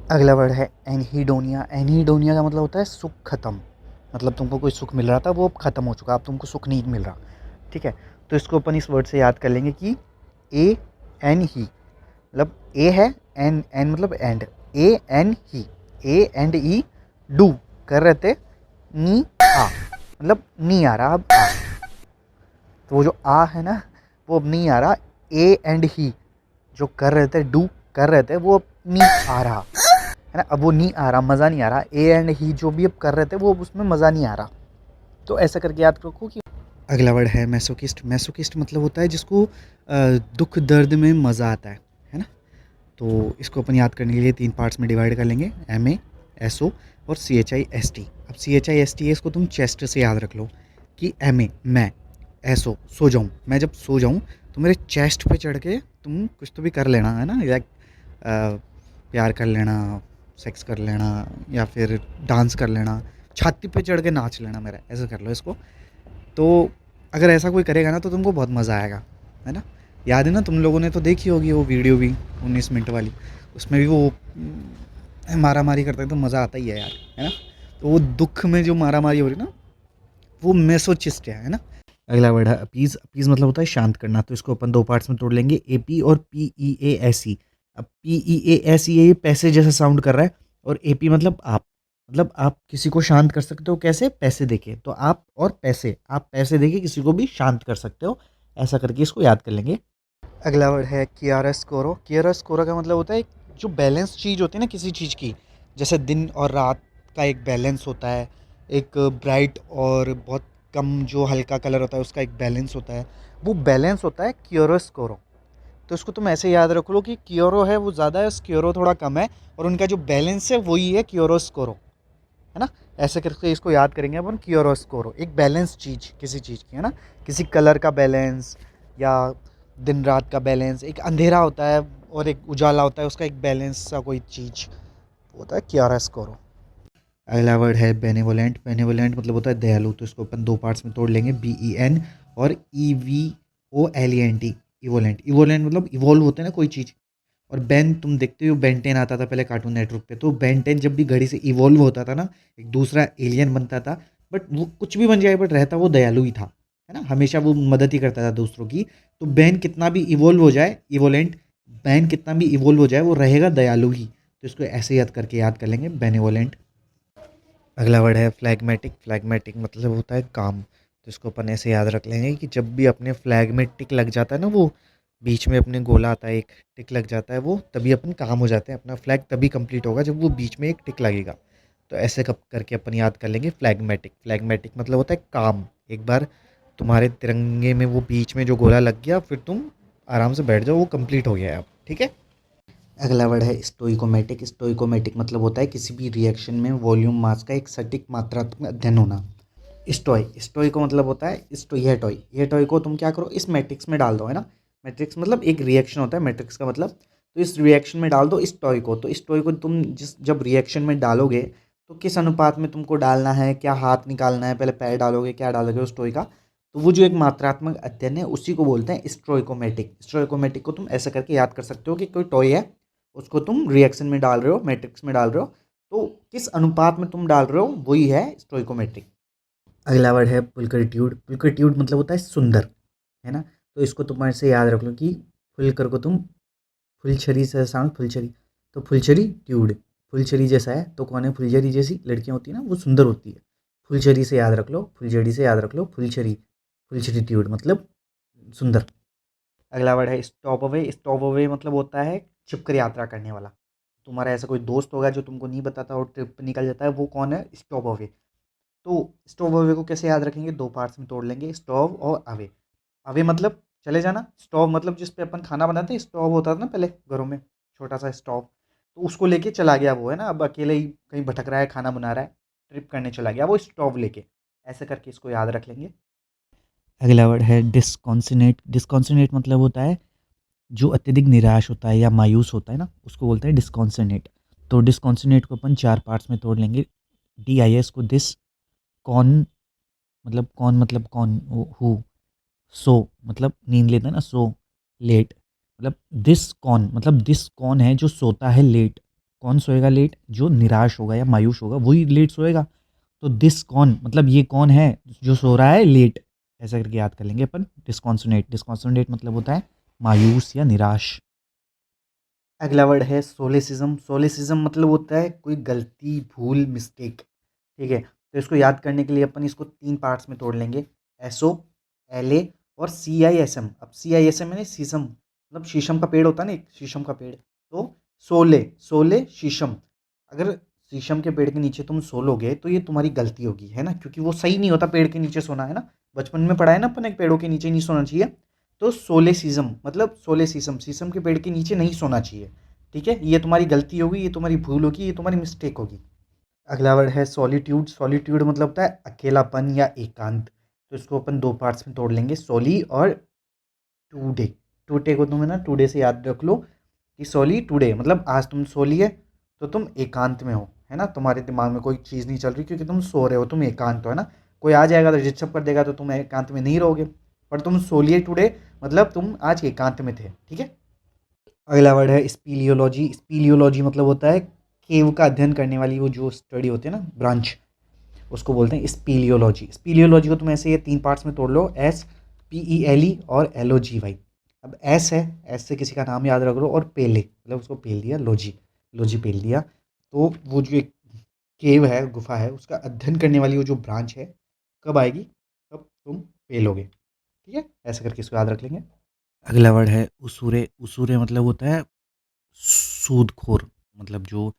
अगला वर्ड है एनहीडोनिया। एनहीडोनिया का मतलब होता है सुख खत्म। मतलब तुमको कोई सुख मिल रहा था, वो अब खत्म हो चुका, अब तुमको सुख नहीं मिल रहा। ठीक है, तो इसको अपन इस वर्ड से याद कर लेंगे कि ए एन ही, मतलब ए है, एन एन मतलब एंड, ए एन ही, ए एंड ई डू कर रहे थे, नी आ, मतलब नहीं आ रहा, अब आ। तो वो जो आ है ना, वो अब नहीं आ रहा। ए एंड ही जो कर रहे थे, डू कर रहे थे, वो अब नहीं आ रहा है ना, अब वो नहीं आ रहा, मज़ा नहीं आ रहा। ए एंड ही जो भी अब कर रहे थे, वो अब उसमें मज़ा नहीं आ रहा। तो ऐसा करके याद रखो कि अगला वर्ड है मैसोकिस्ट। मैसोकिस्ट मतलब होता है जिसको दुख दर्द में मज़ा आता है ना। तो इसको अपन याद करने के लिए 3 पार्ट्स में डिवाइड कर लेंगे, एम ए, एस ओ और C H I S T. अब C H I S T है, इसको तुम चेस्ट से याद रख लो कि एम ए मैं, एस ओ सो जाऊँ, मैं जब सो जाऊँ तो मेरे चेस्ट पे चढ़ के तुम कुछ तो भी कर लेना है ना, लाइक प्यार कर लेना, सेक्स कर लेना, या फिर डांस कर लेना, छाती पे चढ़ के नाच लेना मेरा, ऐसा कर लो इसको। तो अगर ऐसा कोई करेगा ना तो तुमको बहुत मज़ा आएगा, है ना। याद है ना, तुम लोगों ने तो देखी होगी वो वीडियो भी 19 मिनट वाली, उसमें भी वो मारा मारी करता है तो मज़ा आता ही है यार, है ना। तो वो दुख में जो मारा मारी हो रही ना, वो मेसोचिस्ट है ना। अगला वर्ड है अपीज़। अपीज़ मतलब होता है शांत करना। तो इसको अपन 2 पार्ट्स में तोड़ लेंगे, ए पी और P E A S E. अब P E A S E ये पैसे जैसा साउंड कर रहा है, और ए पी मतलब आप, मतलब आप किसी को शांत कर सकते हो कैसे, पैसे देके। तो आप और पैसे, आप पैसे देके किसी को भी शांत कर सकते हो, ऐसा करके इसको याद कर लेंगे। अगला वर्ड है कियारास्कोरो। कियारास्कोरो का मतलब होता है जो बैलेंस चीज़ होती है ना किसी चीज़ की, जैसे दिन और रात का एक बैलेंस होता है, एक ब्राइट और बहुत कम जो हल्का कलर होता है उसका एक बैलेंस होता है, वो बैलेंस होता है कियारास्कोरो। तो इसको तुम ऐसे याद रख लो कि कियोरो है वो ज़्यादा है, स्क्योरो थोड़ा कम है, और उनका जो बैलेंस है वही है कियोरोस्कोरो, है ना। ऐसे करके इसको याद करेंगे अपन, कियोरोस्कोरो एक बैलेंस चीज़ किसी चीज़ की, है ना। किसी कलर का बैलेंस, या दिन रात का बैलेंस, एक अंधेरा होता है और एक उजाला होता है, उसका एक बैलेंस सा कोई चीज़ होता है कियोरोस्कोरो। अगला वर्ड है बेनेवोलेंट। बेनेवोलेंट मतलब होता है दयालु। तो इसको अपन 2 पार्ट्स में तोड़ लेंगे, बी ई एन और E V O L E N T. Evolent. Evolent मतलब इवॉल्व होता है ना कोई चीज़। और बेन, तुम देखते हो बेन 10 आता था पहले कार्टून नेटवर्क पे, तो बेन 10 जब भी घड़ी से इवॉल्व होता था ना, एक दूसरा एलियन बनता था, बट वो कुछ भी बन जाए बट रहता वो दयालु ही था, है ना। हमेशा वो मदद ही करता था दूसरों की। तो बेन कितना भी इवॉल्व हो जाए, इवोलेंट, बेन कितना भी इवॉल्व हो जाए वो रहेगा दयालु ही। तो इसको ऐसे याद करके याद कर लेंगे, बेनेवोलेंट। अगला वर्ड है फ्लैगमेटिक। फ्लैगमेटिक मतलब होता है काम। तो इसको अपन ऐसे याद रख लेंगे कि जब भी अपने फ्लैग में टिक लग जाता है ना, वो बीच में अपने गोला आता है, एक टिक लग जाता है, वो तभी अपन काम हो जाते हैं, अपना फ्लैग तभी कंप्लीट होगा जब वो बीच में एक टिक लगेगा। तो ऐसे कब करके अपन याद कर लेंगे फ्लैगमेटिक। फ्लैगमेटिक मतलब होता है काम। एक बार तुम्हारे तिरंगे में वो बीच में जो गोला लग गया, फिर तुम आराम से बैठ जाओ, वो कंप्लीट हो गया है अब, ठीक है। अगला वर्ड है स्टोइकोमेटिक। स्टोइकोमेटिक मतलब होता है किसी भी रिएक्शन में वॉल्यूम मास का एक सटीक मात्रात्मक अध्ययन होना। स्टोई, स्टोई को मतलब होता है स्टोई, यह टॉय, ये टॉय को तुम क्या करो, इस मैट्रिक्स में डाल दो, है ना। मैट्रिक्स मतलब एक रिएक्शन होता है, मैट्रिक्स का मतलब, तो इस रिएक्शन में डाल दो इस टॉय को। तो इस टॉय को तुम जिस जब रिएक्शन में डालोगे, तो किस अनुपात में तुमको डालना है, क्या हाथ निकालना है, पहले पैर डालोगे, क्या डालोगे उस टॉय का, तो वो जो एक मात्रात्मक अध्ययन है उसी को बोलते हैं स्टोइकोमेटिक। स्टोइकोमेटिक को तुम ऐसा करके याद कर सकते हो कि कोई टॉय है, उसको तुम रिएक्शन में डाल रहे हो, मैट्रिक्स में डाल रहे हो, तो किस अनुपात में तुम डाल रहे हो वही है स्टोइकोमेट्रिक। अगला वर्ड है पुलकरिट्यूड। पुलकरिट्यूड मतलब होता है सुंदर, है ना। तो इसको तुम ऐसे याद रख लो कि फुलकर को तुम फुलछरी से साउंड फुलछरी, तो फुलछरी ट्यूड, फुलछरी जैसा है तो कौन है, फुलझड़ी जैसी लड़कियां होती है ना, वो सुंदर होती है। फुलझड़ी से याद रख लो, फुलझड़ी से याद रख लो, फुलछरी, फुलछरी ट्यूड मतलब सुंदर। अगला वर्ड है स्टॉप अवे। स्टॉप अवे मतलब होता है छिपकर यात्रा करने वाला। तुम्हारा ऐसा कोई दोस्त होगा जो तुमको नहीं बताता और ट्रिप पे निकल जाता है, वो कौन है, स्टॉप अवे। तो स्टॉप अवे को कैसे याद रखेंगे, 2 पार्ट्स में तोड़ लेंगे, स्टॉप और अवे। अवे मतलब चले जाना, स्टॉव मतलब जिस पे अपन खाना बनाते हैं, स्टॉव होता था ना पहले घरों में, छोटा सा स्टॉव, तो उसको लेके चला गया वो, है ना, अब अकेले ही कहीं भटक रहा है, खाना बना रहा है, ट्रिप करने चला गया वो स्टॉव लेके, ऐसे करके इसको याद रख लेंगे। अगला वर्ड है डिस्कॉन्सिनेट। डिस्कॉन्सिनेट मतलब होता है जो अत्यधिक निराश होता है या मायूस होता है ना, उसको बोलते हैं डिस्कॉन्सिनेट। तो डिस्कॉन्सिनेट को अपन 4 पार्ट्स में तोड़ लेंगे, डी आई एस को दिस, कॉन मतलब कौन, हु, सो मतलब नींद लेता है ना, सो, लेट, मतलब दिस कौन, मतलब दिस कौन है जो सोता है लेट, कौन सोएगा लेट? जो निराश होगा या मायूस होगा वही लेट सोएगा। तो दिस कौन मतलब ये कौन है जो सो रहा है लेट? ऐसा करके याद कर लेंगे अपन। डिस्कॉन्सोनेट, डिस्कॉन्सोनेट मतलब होता है मायूस या निराश। अगला वर्ड है सोलेसिज्म। सोलेसिज्म मतलब होता है कोई गलती, भूल, मिस्टेक। ठीक है, तो इसको याद करने के लिए अपन इसको 3 पार्ट्स में तोड़ लेंगे। एसओ, एलए और सीआईएसएम। अब सीआईएसएम यानी शीशम, मतलब शीशम का पेड़ होता है ना, एक शीशम का पेड़। तो सोले, सोले शीशम। अगर शीशम के पेड़ के नीचे तुम सो लोगे तो ये तुम्हारी गलती होगी, है ना, क्योंकि वो सही नहीं होता पेड़ के नीचे सोना, है ना। बचपन में पढ़ा है ना अपन, एक पेड़ों के नीचे नहीं सोना चाहिए। तो सोलेसिज्म मतलब सोलेसिज्म, शीशम के पेड़ के नीचे नहीं सोना चाहिए। ठीक है, ये तुम्हारी गलती होगी, ये तुम्हारी भूल होगी, ये तुम्हारी मिस्टेक होगी। अगला वर्ड है सॉलिट्यूड। सॉलिट्यूड मतलब होता है अकेलापन या एकांत। तो इसको अपन 2 पार्ट्स में तोड़ लेंगे, सोली और टूडे। टूडे को तुम है ना टूडे से याद रख लो कि सोली टूडे मतलब आज तुम सो लिए तो तुम एकांत में हो, है ना, तुम्हारे दिमाग में कोई चीज़ नहीं चल रही क्योंकि तुम सो रहे हो, तुम एकांत हो, है ना। कोई आ जाएगा तो डिस्टर्ब कर देगा तो तुम एकांत में नहीं रहोगे, पर तुम सो लिए टूडे मतलब तुम आज एकांत में थे। ठीक है। अगला वर्ड है स्पीलियोलॉजी। स्पीलियोलॉजी मतलब होता है केव का अध्ययन करने वाली वो जो स्टडी होती है ना, ब्रांच, उसको बोलते हैं स्पीलियोलॉजी। स्पीलियोलॉजी को तुम ऐसे ये 3 पार्ट्स में तोड़ लो, SPELE और LOGY। अब एस है, एस से किसी का नाम याद रख लो, और पेले मतलब उसको पेल दिया, लॉजी, लॉजी पेल दिया। तो वो जो एक केव है, गुफा है, उसका अध्ययन करने वाली वो जो ब्रांच है कब आएगी, तब तुम पेलोगे। ठीक है, ऐसे करके इसको याद रख लेंगे। अगला वर्ड है उसूरे। उसूरे मतलब होता है सूदखोर, मतलब जो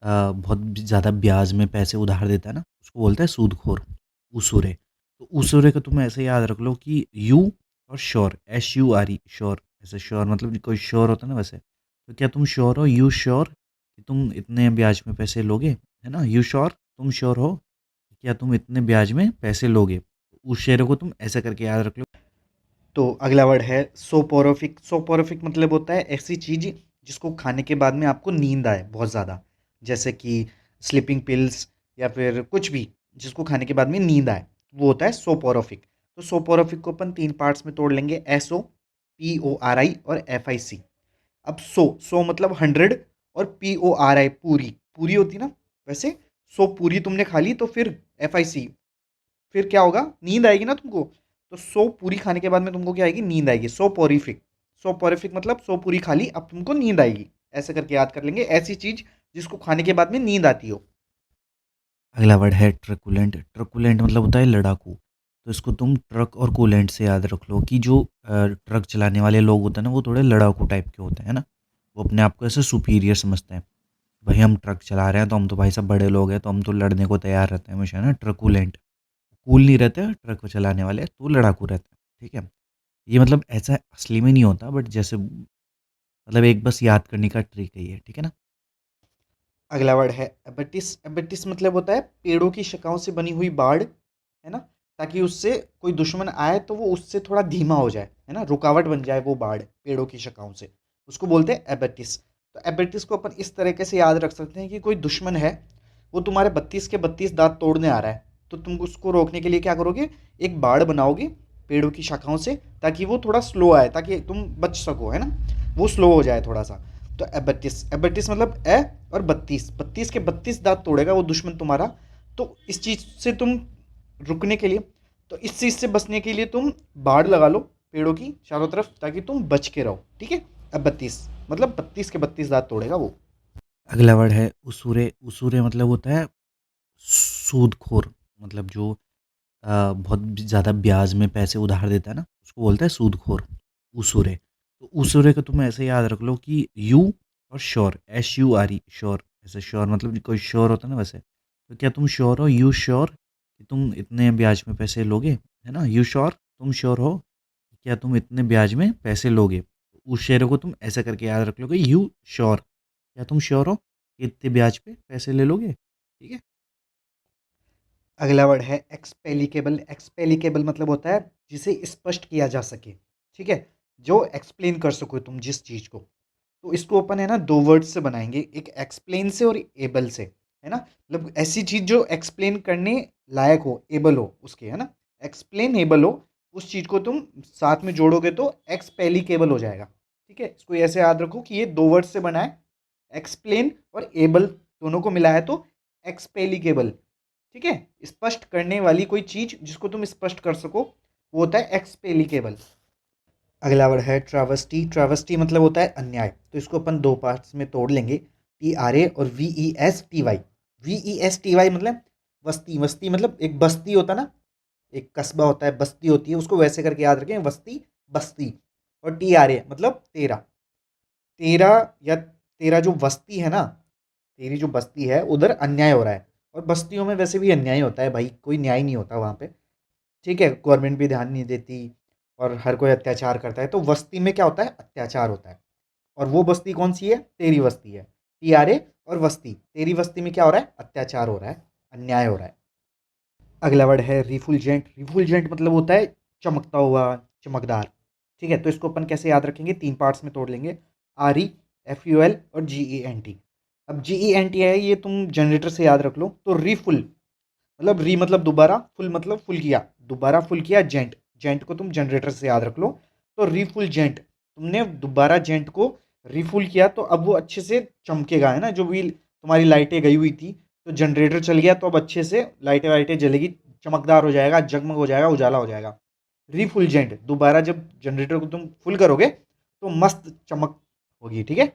बहुत ज़्यादा ब्याज में पैसे उधार देता है ना, उसको बोलता है सूदखोर, उसूरे। तो उसूरे को तुम ऐसे याद रख लो कि यू और श्योर, SURE, श्योर। ऐसे श्योर मतलब कोई श्योर होता है ना, वैसे। तो क्या तुम श्योर हो, यू श्योर कि तुम इतने ब्याज में पैसे लोगे, है ना, यू श्योर, तुम श्योर हो क्या तुम इतने ब्याज में पैसे लोगे। उस शेर को तुम ऐसा करके याद रख लो। तो अगला वर्ड है सोपोरोफिक। सोपोरोफिक मतलब होता है ऐसी चीज़ जिसको खाने के बाद में आपको नींद आए बहुत ज़्यादा, जैसे कि स्लीपिंग पिल्स या फिर कुछ भी जिसको खाने के बाद में नींद आए, वो होता है सोपोरोफिक। तो सोपोरोफिक को अपन 3 पार्ट्स में तोड़ लेंगे, SOPORI और FIC। अब सो मतलब 100 और PORI पूरी, पूरी होती ना, वैसे सो पूरी तुमने खा ली तो फिर FIC, फिर क्या होगा, नींद आएगी ना तुमको। तो सो पूरी खाने के बाद में तुमको क्या आएगी, नींद आएगी, सो पोरिफिक। सो पोरिफिक मतलब सो पूरी खा ली अब तुमको नींद आएगी। ऐसे करके याद कर लेंगे, ऐसी चीज जिसको खाने के बाद में नींद आती हो। अगला वर्ड है ट्रकुलेंट। ट्रकुलेंट मतलब होता है लड़ाकू। तो इसको तुम ट्रक और कूलेंट से याद रख लो कि जो ट्रक चलाने वाले लोग होते हैं ना, वो थोड़े लड़ाकू टाइप के होते हैं ना। वो अपने आप को ऐसे सुपीरियर समझते हैं, भाई हम ट्रक चला रहे हैं तो हम तो भाई सब बड़े लोग हैं, तो हम तो लड़ने को तैयार रहते हैं हमेशा, है ना। ट्रकुलेंट, कूल नहीं रहते ट्रक चलाने वाले, तो लड़ाकू रहते हैं। ठीक है, ये मतलब ऐसा असली में नहीं होता, बट जैसे मतलब एक बस याद करने का ट्रिक है ये, ठीक है ना। अगला वर्ड है एबेटिस। एबेटिस मतलब होता है पेड़ों की शाखाओं से बनी हुई बाड़, है ना, ताकि उससे कोई दुश्मन आए तो वो उससे थोड़ा धीमा हो जाए, है ना, रुकावट बन जाए वो बाड़ पेड़ों की शाखाओं से, उसको बोलते हैं एबेटिस। तो एबेटिस को अपन इस तरीके से याद रख सकते हैं कि कोई दुश्मन है, वो तुम्हारे 32 के 32 दांत तोड़ने आ रहा है, तो तुम उसको रोकने के लिए क्या करोगे, एक बाड़ बनाओगे पेड़ों की शाखाओं से, ताकि वो थोड़ा स्लो आए, ताकि तुम बच सको, है ना, वो स्लो हो जाए थोड़ा सा। तो एबेटिस, एबेटिस मतलब ए और 32, 32 के 32 दांत तोड़ेगा वो दुश्मन तुम्हारा। तो इस चीज़ से तुम रुकने के लिए, तो इस चीज़ से बचने के लिए तुम बाड़ लगा लो पेड़ों की चारों तरफ, ताकि तुम बच के रहो। ठीक है, अब 32 मतलब 32 के 32 दांत तोड़ेगा वो। अगला वर्ड है उसूरे। उसूरे मतलब होता है सूदखोर, मतलब जो बहुत ज़्यादा ब्याज में पैसे उधार देता है ना, उसको बोलता है सूदखोर, उसूरे। तो उसूरे को तुम ऐसे याद रख लो कि यू और श्योर, SURE, श्योर। ऐसे श्योर मतलब कोई श्योर होता है ना, वैसे। तो क्या तुम श्योर हो, यू श्योर कि तुम इतने ब्याज में पैसे लोगे, है ना, यू श्योर, तुम श्योर हो क्या तुम इतने ब्याज में पैसे लोगे। उस शेर को तुम ऐसा करके याद रख लो कि यू श्योर, क्या तुम श्योर हो कि इतने ब्याज पे पैसे ले लोगे। ठीक है। अगला वर्ड है एक्सपेलिकेबल। एक्सपेलिकेबल मतलब होता है जिसे स्पष्ट किया जा सके। ठीक है, जो एक्सप्लेन कर सको तुम जिस चीज़ को। तो इसको अपन है ना 2 वर्ड से बनाएंगे, एक एक्सप्लेन से और एबल से, है ना, मतलब ऐसी चीज़ जो एक्सप्लेन करने लायक हो, एबल हो उसके, है ना, एक्सप्लेन एबल हो, उस चीज़ को तुम साथ में जोड़ोगे तो एक्सपेलिकेबल हो जाएगा। ठीक है, इसको ऐसे याद रखो कि ये 2 वर्ड से बना है, एक्सप्लेन और एबल दोनों को मिला है तो एक्सपेलिकेबल, ठीक है। स्पष्ट करने वाली कोई चीज़ जिसको तुम स्पष्ट कर सको वो होता है एक्सपेलिकेबल। अगला वर्ड है ट्रावस्टी। ट्रावस्टी मतलब होता है अन्याय, तो इसको अपन दो पार्ट्स में तोड़ लेंगे, TRA और VESTY। VESTY मतलब वस्ती। वस्ती मतलब एक बस्ती होता ना, एक कस्बा होता है, बस्ती होती है, उसको वैसे करके याद रखें, वस्ती बस्ती। और TRA मतलब तेरा। तेरा या तेरा जो बस्ती है ना, तेरी जो बस्ती है उधर अन्याय हो रहा है। और बस्तियों में वैसे भी अन्याय होता है भाई, कोई न्याय नहीं होता वहाँ पे, ठीक है। गवर्नमेंट भी ध्यान नहीं देती और हर कोई अत्याचार करता है, तो बस्ती में क्या होता है, अत्याचार होता है। और वो बस्ती कौन सी है, तेरी बस्ती है। TRA और बस्ती, तेरी बस्ती में क्या हो रहा है, अत्याचार हो रहा है, अन्याय हो रहा है। अगला वर्ड है रिफुलजेंट। रिफुलजेंट मतलब होता है चमकता हुआ, चमकदार, ठीक है। तो इसको अपन कैसे याद रखेंगे, तीन पार्ट्स में तोड़ लेंगे, REFUL और GENT। अब GENT है, ये तुम जनरेटर से याद रख लो। तो रिफुल मतलब री मतलब दोबारा, फुल मतलब फुल किया, दोबारा फुल किया, जेंट। जेंट को तुम जनरेटर से याद रख लो। तो रिफुल जेंट, तुमने दोबारा जेंट को रिफुल किया तो अब वो अच्छे से चमकेगा, है ना। जो भी तुम्हारी लाइटें गई हुई थी, तो जनरेटर चल गया तो अब अच्छे से लाइटें वाइटें जलेगी, चमकदार हो जाएगा, जगमग हो जाएगा, उजाला हो जाएगा। रिफुलजेंट, दोबारा जब जनरेटर को तुम फुल करोगे तो मस्त चमक होगी, ठीक है।